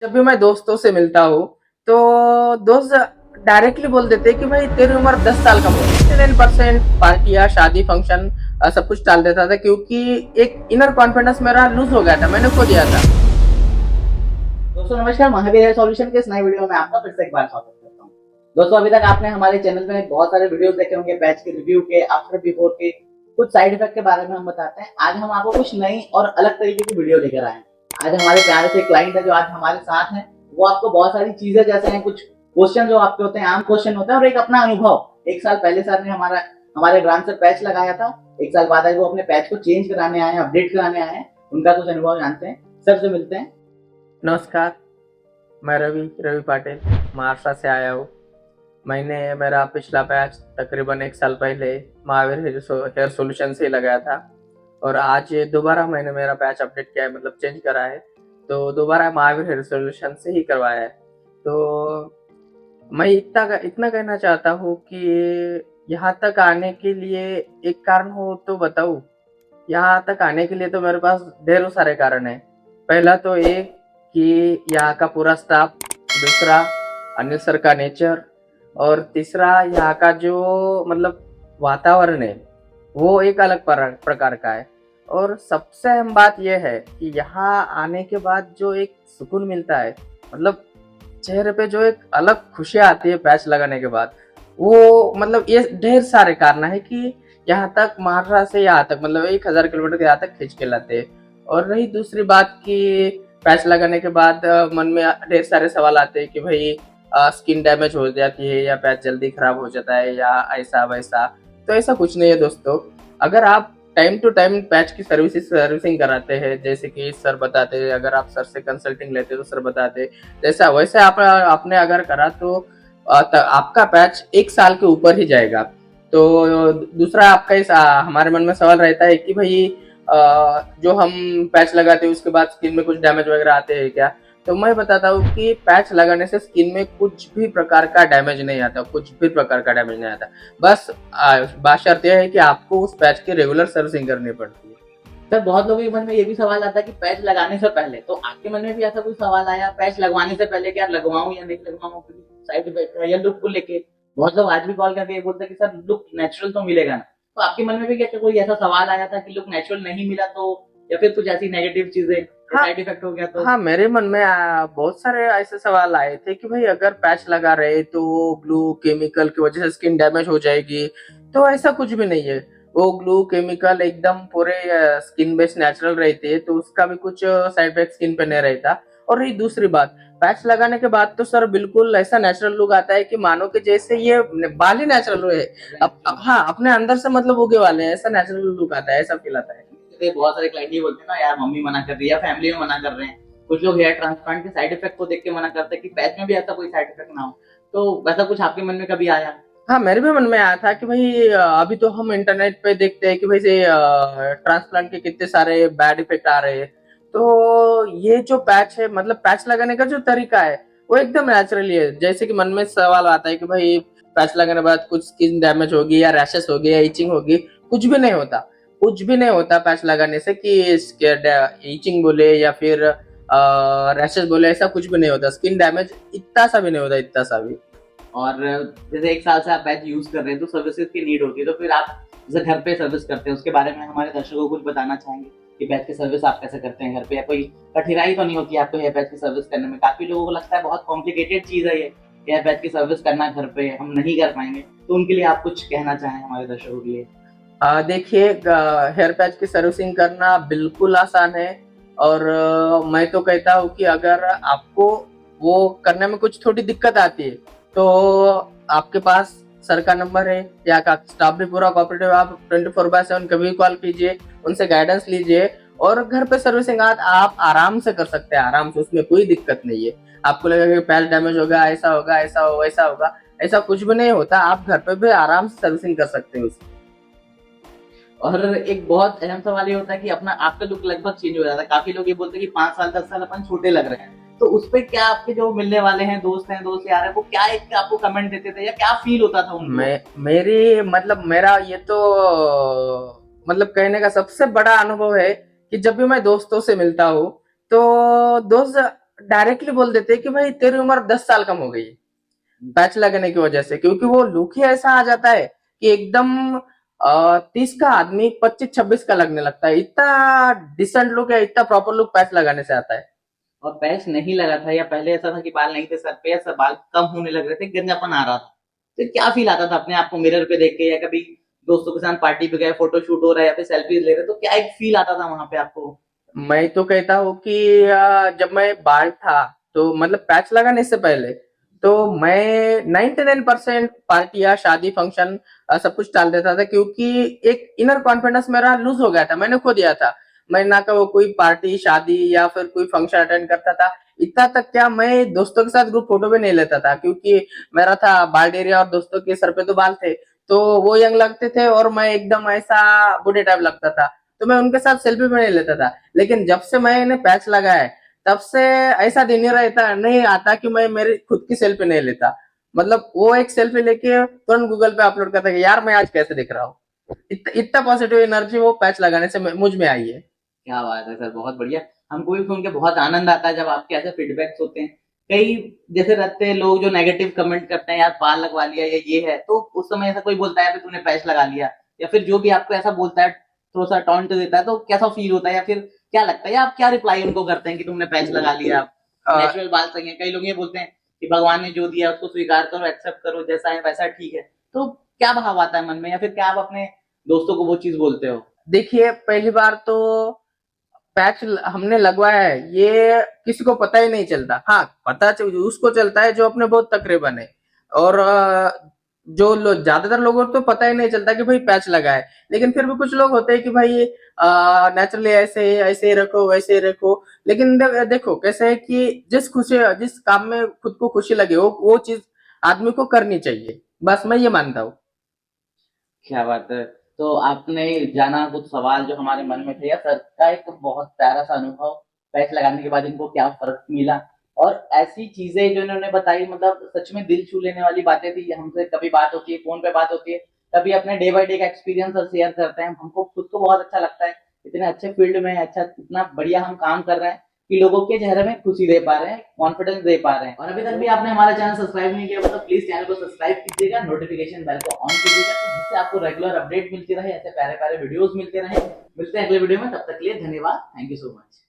जब भी मैं दोस्तों से मिलता हूँ तो दोस्त डायरेक्टली बोल देते हैं कि भाई तेरी उम्र 10 साल कम हो गई। 99% पार्टियां शादी फंक्शन सब कुछ टाल देता था क्योंकि एक इनर कॉन्फिडेंस मेरा लूज हो गया था, मैंने खो दिया था। दोस्तों नमस्कार, महावीर हेयर सॉल्यूशन के इस नए वीडियो में आपका फिर से एक बार स्वागत करता हूँ। दोस्तों अभी तक आपने हमारे चैनल में बहुत सारे वीडियोस देखे होंगे, पैच के रिव्यू के, आफ्टर बिफोर के, कुछ साइड इफेक्ट के बारे में हम बताते हैं। आज हम आपको कुछ नई और अलग तरीके की वीडियो लेकर आए हैं। आज हमारे प्यारे से क्लाइंट है जो आज हमारे साथ है। वो आपको बहुत सारी चीजें जैसे हैं, कुछ क्वेश्चन जो आपके होते हैं, आम क्वेश्चन होते हैं, और एक अपना अनुभव। एक साल पहले सर ने हमारे ब्रांच से पैच लगाया था। एक साल बाद वो अपने पैच को चेंज कराने आए हैं, अपडेट कराने आए हैं। उनका कुछ अनुभव जानते हैं, सर से मिलते हैं। नमस्कार, मैं रवि रवि पाटिल महाराष्ट्र से आया हूँ। मैंने मेरा पिछला पैच तकरीबन 1 साल पहले महावीर हेयर सोल्यूशन से ही लगाया था और आज दोबारा मैंने मेरा पैच अपडेट किया है, मतलब चेंज करा है। तो दोबारा महावीर हेयर सोल्यूशन से ही करवाया है। तो मैं इतना इतना कहना चाहता हूँ कि यहाँ तक आने के लिए एक कारण हो तो बताऊँ। यहाँ तक आने के लिए तो मेरे पास ढेरों सारे कारण है। पहला तो एक कि यहाँ का पूरा स्टाफ, दूसरा अनिल सर का नेचर, और तीसरा यहाँ का जो मतलब वातावरण है वो एक अलग प्रकार का है। और सबसे अहम बात यह है कि यहाँ आने के बाद जो एक सुकून मिलता है, मतलब चेहरे पे जो एक अलग खुशियाँ आती है पैच लगाने के बाद, वो मतलब ये ढेर सारे कारण है कि यहाँ तक महाराष्ट्र से यहाँ तक मतलब 1000 किलोमीटर के यहाँ तक खींच के लाते हैं। और रही दूसरी बात कि पैच लगाने के बाद मन में ढेर सारे सवाल आते हैं कि भाई स्किन डैमेज हो जाती है या पैच जल्दी खराब हो जाता है या ऐसा वैसा। तो ऐसा कुछ नहीं है दोस्तों। अगर आप टाइम टू टाइम पैच की सर्विसिंग कराते हैं, जैसे कि सर बताते हैं, अगर आप सर से कंसल्टिंग लेते तो सर बताते जैसा वैसे आपने अगर करा तो आपका पैच 1 साल के ऊपर ही जाएगा। तो दूसरा आपका हमारे मन में सवाल रहता है कि भाई जो हम पैच लगाते हैं उसके बाद स्किन में कुछ डैमेज वगैरह आते हैं क्या। तो मैं बताता हूँ कि पैच लगाने से स्किन में कुछ भी प्रकार का डैमेज नहीं आता, कुछ भी प्रकार का डैमेज नहीं आता। बस बात शर्त यह है कि आपको उस पैच की रेगुलर सर्विसिंग करनी पड़ती है। सर बहुत लोगों के मन में ये भी सवाल आता है कि पैच लगाने से पहले, तो आपके मन में भी ऐसा कोई सवाल आया पैच लगवाने से पहले, क्या लगवाऊं या नहीं लगवाऊं, साइड इफेक्ट है या लुक को लेके? बहुत लोग आज भी कॉल करके ये बोलते हैं कि सर लुक नेचुरल तो मिलेगा ना। तो आपके मन में भी क्या कोई ऐसा सवाल आया था कि लुक नेचुरल नहीं मिला तो, या फिर कुछ ऐसी नेगेटिव चीजें, हाँ, साइड इफेक्ट हो गया तो? हाँ, मेरे मन में बहुत सारे ऐसे सवाल आए थे कि भाई अगर पैच लगा रहे तो ग्लू केमिकल की वजह से स्किन डैमेज हो जाएगी। तो ऐसा कुछ भी नहीं है। वो ग्लू केमिकल एकदम पूरे स्किन बेस्ड नेचुरल रहते हैं, तो उसका भी कुछ साइड इफेक्ट स्किन पे नहीं रहता। और रही दूसरी बात, पैच लगाने के बाद तो सर बिल्कुल ऐसा नेचुरल लुक आता है कि मानो कि जैसे ये बाल ही नेचुरल है। हाँ, अपने अंदर से मतलब उगे वाले हैं, ऐसा नेचुरल लुक आता है, ऐसा फील आता है। जैसे बहुत सारे क्लाइंट ये बोलते हैं ना, यार मम्मी मना कर रही है या फैमिली में मना कर रहे हैं। कुछ लोग हेयर ट्रांसप्लांट के साइड इफेक्ट को देख के मना करते हैं कि पैच में भी ऐसा कोई साइड इफेक्ट ना हो। तो वैसा कुछ आपके मन में कभी आया? हाँ, मेरे भी मन में आया था कि भाई अभी तो हम इंटरनेट पे देखते हैं कि भाई से ट्रांसप्लांट के कितने सारे बैड इफेक्ट आ रहे हैं। तो ये जो पैच है, मतलब पैच लगाने का जो तरीका है वो एकदम नेचुरली है। जैसे कि मन में सवाल आता है कि भाई पैच लगाने के बाद कुछ स्किन डैमेज होगी या रैशेस होगी या इचिंग होगी। कुछ भी नहीं होता, कुछ भी नहीं होता पैच लगाने से कि इचिंग बोले या फिर रैशेस बोले, ऐसा कुछ भी नहीं होता। स्किन डैमेज इतना सा भी नहीं होता, इतना सा भी। और जैसे एक साल से आप पैच यूज कर रहे हैं तो सर्विसेज की नीड होती है, तो फिर आप जैसे घर पे सर्विस करते हैं उसके बारे में हमारे दर्शकों को कुछ बताना चाहेंगे कि पैच की सर्विस आप कैसे करते हैं घर पे, या कोई कठिनाई तो नहीं होती आपको हेयर पैच की सर्विस करने में? काफी लोगों को लगता है बहुत कॉम्प्लिकेटेड चीज है ये, हेयर पैच की सर्विस करना घर पे हम नहीं कर पाएंगे। तो उनके लिए आप कुछ कहना चाहें हमारे दर्शकों के लिए? देखिए, हेयर पैच की सर्विसिंग करना बिल्कुल आसान है। और मैं तो कहता हूँ कि अगर आपको वो करने में कुछ थोड़ी दिक्कत आती है तो आपके पास सर का नंबर है, यहाँ का स्टाफ भी पूरा कोऑपरेटिव। आप 24/7 कभी भी कॉल कीजिए, उनसे गाइडेंस लीजिए और घर पे सर्विसिंग आप आराम से कर सकते हैं, आराम से, उसमें कोई दिक्कत नहीं है। आपको लगेगा कि पैच डैमेज होगा, ऐसा होगा, ऐसा हो वैसा होगा, ऐसा कुछ भी नहीं होता। आप घर पे भी आराम से सर्विसिंग कर सकते हैं उसकी। और एक बहुत अहम सवाल ये होता है कि अपना आपका लुक लगभग चेंज हो जाता है। काफी लोग ये बोलते हैं कि 5 साल 10 साल अपन छोटे लग रहे हैं। तो उस पर क्या आपके जो मिलने वाले हैं, दोस्त यार है, वो क्या एक आपको कमेंट देते थे या क्या फील होता था उनको? मेरी मतलब मेरा ये तो मतलब कहने का सबसे बड़ा अनुभव है कि जब भी मैं दोस्तों से मिलता हूँ तो दोस्त डायरेक्टली बोल देते कि भाई तेरी उम्र 10 साल कम हो गई है पैच लगने की वजह से, क्योंकि वो लुक ही ऐसा आ जाता है कि एकदम 30 का आदमी 25-26 का लगने लगता है। इतना डिसेंट लुक है, इतना प्रॉपर लुक पैच लगाने से आता है। और पैच नहीं लगा था, या पहले ऐसा था कि बाल नहीं थे सर पे, या सर बाल कम होने लग रहे थे, गंजापन आ रहा था, तो क्या फील आता था अपने आप को मिरर पे देख के, या कभी दोस्तों के साथ पार्टी पे गए, फोटो शूट हो रहा है या फिर सेल्फीज ले रहे, तो क्या एक फील आता था वहां पे आपको? मैं तो कहता हूँ कि जब मैं बाल था तो मतलब पैच लगाने से पहले तो मैं 99% पार्टी या शादी फंक्शन सब कुछ टाल देता था, क्योंकि एक इनर कॉन्फिडेंस मेरा लूज हो गया था, मैंने खो दिया था। मैं ना वो कोई पार्टी शादी या फिर कोई फंक्शन अटेंड करता था, इतना तक क्या मैं दोस्तों के साथ ग्रुप फोटो भी नहीं लेता था, क्योंकि मेरा था बाल एरिया और दोस्तों के सर पे तो बाल थे, तो वो यंग लगते थे और मैं एकदम ऐसा बूढ़े टाइप लगता था, तो मैं उनके साथ सेल्फी भी नहीं लेता था। लेकिन जब से मैंने पैच लगाया है तब से ऐसा दिन ही रहता नहीं आता कि मैं मेरी खुद की सेल्फी नहीं लेता। मतलब वो एक सेल्फी लेके तुरंत गूगल पे अपलोड करता कि यार मैं आज कैसे दिख रहा हूँ। इतना पॉजिटिव एनर्जी वो पैच लगाने से मुझ में आई है। क्या बात है सर, बहुत बढ़िया। हमको भी सुन के बहुत आनंद आता है जब आपके ऐसे फीडबैक्स होते हैं। कई जैसे रहते हैं लोग जो नेगेटिव कमेंट करते हैं, यार बाल लगवा लिया या ये है, तो उस समय ऐसा कोई बोलता है तूने पैच लगा लिया, या फिर जो भी आपको ऐसा बोलता है, थोड़ा सा टॉन्ट देता है, तो कैसा फील होता है, या फिर क्या लगता है, या आप क्या रिप्लाई उनको करते हैं कि तुमने पैच लगा लिया, नेचुरल बाल सही है? कई लोग ये बोलते हैं कि भगवान ने जो दिया उसको स्वीकार करो, एक्सेप्ट करो, जैसा है वैसा ठीक है। तो क्या भाव आता है मन में, या फिर क्या आप अपने दोस्तों को वो चीज बोलते हो? देखिए पहली बार तो पैच हमने लगवाया है ये किसी को पता ही नहीं चलता। हाँ पता उसको चलता है जो अपने बहुत तकरीबन है, और जो लोग ज्यादातर लोगों को तो पता ही नहीं चलता कि भाई पैच लगा है। लेकिन फिर भी कुछ लोग होते हैं कि भाई नेचुरली ऐसे ऐसे ही रखो वैसे ही रखो। लेकिन देखो कैसे है कि जिस काम में खुद को खुशी लगे वो चीज आदमी को करनी चाहिए, बस मैं ये मानता हूँ। क्या बात है। तो आपने जाना कुछ सवाल जो हमारे मन में थे, या सर का एक बहुत प्यारा सा अनुभव, पैच लगाने के बाद इनको क्या फर्क मिला, और ऐसी चीजें जो इन्होंने बताई, मतलब सच में दिल छू लेने वाली बातें थी। हमसे कभी बात होती है, फोन पे बात होती है, कभी अपने डे बाय डे का एक्सपीरियंस शेयर करते हैं, हमको खुद को बहुत अच्छा लगता है। इतने अच्छे फील्ड में अच्छा, इतना बढ़िया हम काम कर रहे हैं कि लोगों के चेहरे में खुशी दे पा रहे हैं, कॉन्फिडेंस दे पा रहे हैं। और अभी तक भी आपने हमारा चैनल सब्सक्राइब नहीं किया तो प्लीज चैनल को सब्सक्राइब कीजिएगा, नोटिफिकेशन बेल को ऑन कीजिएगा, जिससे आपको रेगुलर अपडेट मिलती रहे, ऐसे प्यारे प्यारे वीडियोस मिलते रहे। मिलते हैं अगले वीडियो में, तब तक के लिए धन्यवाद। Thank you so much.